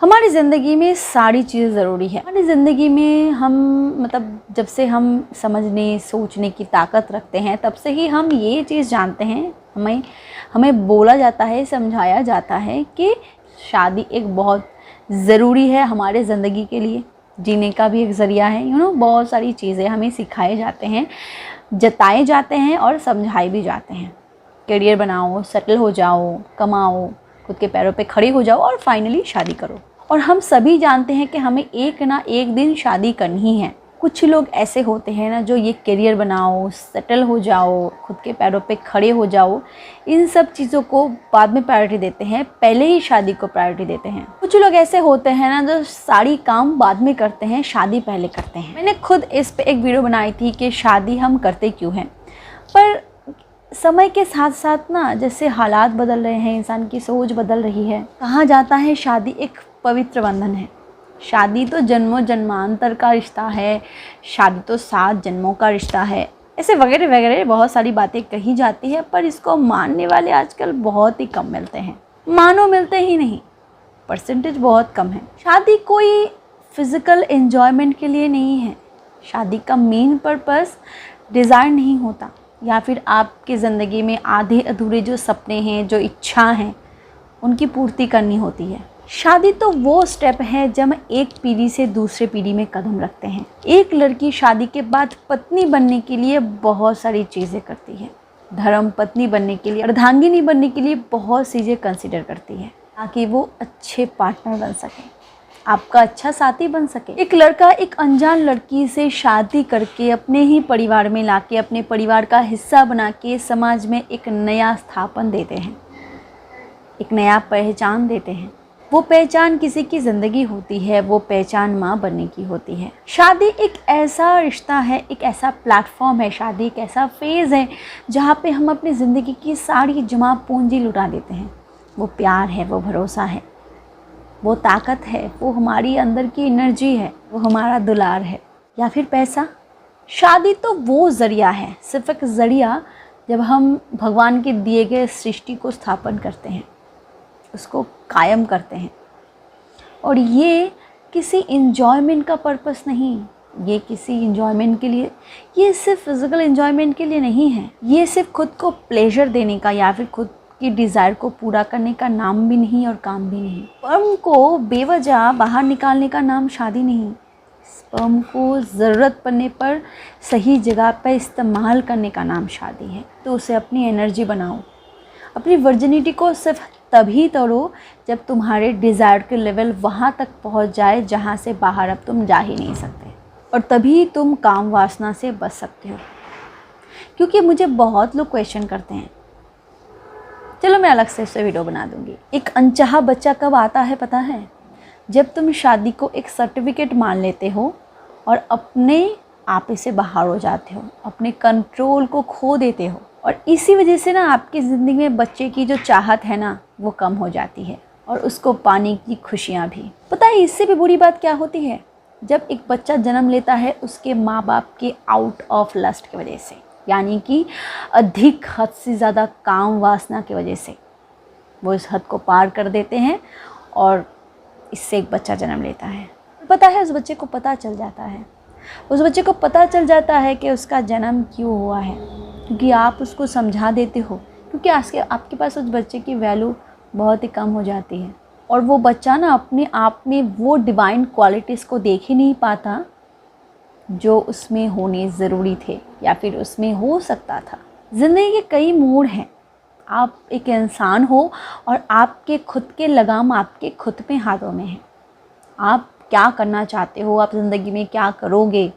हमारी ज़िंदगी में सारी चीज़ ज़रूरी है। हमारी ज़िंदगी में हम जब से हम समझने सोचने की ताकत रखते हैं तब से ही हम ये चीज़ जानते हैं, हमें बोला जाता है, समझाया जाता है कि शादी एक बहुत ज़रूरी है हमारे ज़िंदगी के लिए, जीने का भी एक ज़रिया है। बहुत सारी चीज़ें हमें सिखाए जाते हैं, जताए जाते हैं और समझाए भी जाते हैं। करियर बनाओ, सेटल हो जाओ, कमाओ, खुद के पैरों पे खड़े हो जाओ और फाइनली शादी करो। और हम सभी जानते हैं कि हमें एक ना एक दिन शादी करनी ही है। कुछ लोग ऐसे होते हैं ना जो ये करियर बनाओ, सेटल हो जाओ, खुद के पैरों पे खड़े हो जाओ, इन सब चीज़ों को बाद में प्रायोरिटी देते हैं, पहले ही शादी को प्रायोरिटी देते हैं। कुछ लोग ऐसे होते हैं ना जो सारी काम बाद में करते हैं, शादी पहले करते हैं। मैंने खुद इस पे एक वीडियो बनाई थी कि शादी हम करते क्यों हैं। पर समय के साथ साथ ना जैसे हालात बदल रहे हैं, इंसान की सोच बदल रही है। कहा जाता है शादी एक पवित्र बंधन है, शादी तो जन्मों जन्मांतर का रिश्ता है, शादी तो 7 जन्मों का रिश्ता है, ऐसे वगैरह वगैरह बहुत सारी बातें कही जाती है। पर इसको मानने वाले आजकल बहुत ही कम मिलते हैं, मानो मिलते ही नहीं, परसेंटेज बहुत कम है। शादी कोई फिज़िकल एंजॉयमेंट के लिए नहीं है। शादी का मेन पर्पस डिज़ायर नहीं होता, या फिर आपकी ज़िंदगी में आधे अधूरे जो सपने हैं, जो इच्छा हैं, उनकी पूर्ति करनी होती है। शादी तो वो स्टेप है जब एक पीढ़ी से दूसरे पीढ़ी में कदम रखते हैं। एक लड़की शादी के बाद पत्नी बनने के लिए बहुत सारी चीज़ें करती है। धर्म पत्नी बनने के लिए, अर्धांगिनी बनने के लिए बहुत चीज़ें कंसिडर करती है ताकि वो अच्छे पार्टनर बन सके, आपका अच्छा साथी बन सके। एक लड़का एक अनजान लड़की से शादी करके अपने ही परिवार में लाके, अपने परिवार का हिस्सा बना के समाज में एक नया स्थापन देते हैं, एक नया पहचान देते हैं। वो पहचान किसी की ज़िंदगी होती है, वो पहचान माँ बनने की होती है। शादी एक ऐसा रिश्ता है, एक ऐसा प्लेटफॉर्म है, शादी एक ऐसा फेज़ है जहाँ पे हम अपनी ज़िंदगी की सारी जमा पूंजी लुटा देते हैं। वो प्यार है, वो भरोसा है, वो ताकत है, वो हमारी अंदर की एनर्जी है, वो हमारा दुलार है, या फिर पैसा। शादी तो वो ज़रिया है, सिर्फ एक ज़रिया, जब हम भगवान के दिए गए सृष्टि को स्थापन करते हैं, उसको कायम करते हैं। और ये किसी इन्जॉयमेंट का पर्पस नहीं, ये किसी इन्जॉयमेंट के लिए, ये सिर्फ फिज़िकल इन्जॉयमेंट के लिए नहीं है। ये सिर्फ खुद को प्लेजर देने का या फिर खुद की डिज़ायर को पूरा करने का नाम भी नहीं और काम भी नहीं। स्पर्म को बेवजह बाहर निकालने का नाम शादी नहीं। स्पर्म को ज़रूरत पड़ने पर सही जगह पर इस्तेमाल करने का नाम शादी है। तो उसे अपनी एनर्जी बनाओ। अपनी वर्जिनिटी को सिर्फ तभी तोड़ो जब तुम्हारे डिज़ायर के लेवल वहाँ तक पहुँच जाए जहाँ से बाहर अब तुम जा ही नहीं सकते, और तभी तुम काम वासना से बच सकते हो। क्योंकि मुझे बहुत लोग क्वेश्चन करते हैं, चलो मैं अलग से इससे वीडियो बना दूँगी। एक अनचाहा बच्चा कब आता है पता है? जब तुम शादी को एक सर्टिफिकेट मान लेते हो और अपने आप से बाहर हो जाते हो, अपने कंट्रोल को खो देते हो। और इसी वजह से ना आपकी ज़िंदगी में बच्चे की जो चाहत है ना वो कम हो जाती है, और उसको पाने की खुशियाँ भी। पता है इससे भी बुरी बात क्या होती है? जब एक बच्चा जन्म लेता है उसके माँ बाप के आउट ऑफ लस्ट की वजह से, यानी कि अधिक हद से ज़्यादा काम वासना की वजह से वो इस हद को पार कर देते हैं और इससे एक बच्चा जन्म लेता है। पता है उस बच्चे को पता चल जाता है, उस बच्चे को पता चल जाता है कि उसका जन्म क्यों हुआ है, क्योंकि आप उसको समझा देते हो। क्योंकि आपके पास उस बच्चे की वैल्यू बहुत ही कम हो जाती है, और वो बच्चा ना अपने आप में वो डिवाइन क्वालिटीज़ को देख ही नहीं पाता जो उसमें होने ज़रूरी थे या फिर उसमें हो सकता था। ज़िंदगी के कई मोड़ हैं। आप एक इंसान हो और आपके खुद के लगाम आपके खुद पे हाथों में हैं। आप क्या करना चाहते हो, आप ज़िंदगी में क्या करोगे,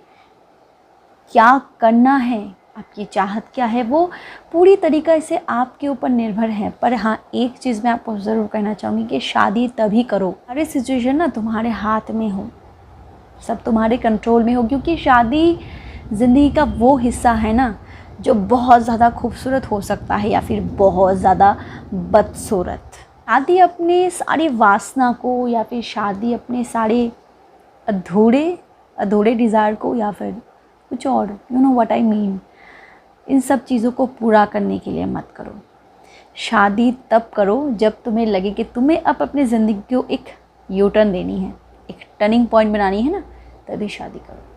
क्या करना है, आपकी चाहत क्या है, वो पूरी तरीक़े से आपके ऊपर निर्भर है। पर हाँ, एक चीज़ मैं आपको ज़रूर कहना चाहूँगी कि शादी तभी करो सारी सिचुएशन ना तुम्हारे हाथ में हो, सब तुम्हारे कंट्रोल में हो। क्योंकि शादी ज़िंदगी का वो हिस्सा है ना जो बहुत ज़्यादा खूबसूरत हो सकता है या फिर बहुत ज़्यादा बदसूरत। शादी अपने सारी वासना को या फिर शादी अपने सारे अधूरे डिज़ायर को या फिर कुछ और, you know what I mean, इन सब चीज़ों को पूरा करने के लिए मत करो। शादी तब करो जब तुम्हें लगे कि तुम्हें अब अपनी ज़िंदगी को एक यू टर्न देनी है, एक टर्निंग पॉइंट बनानी है ना, तभी शादी करो।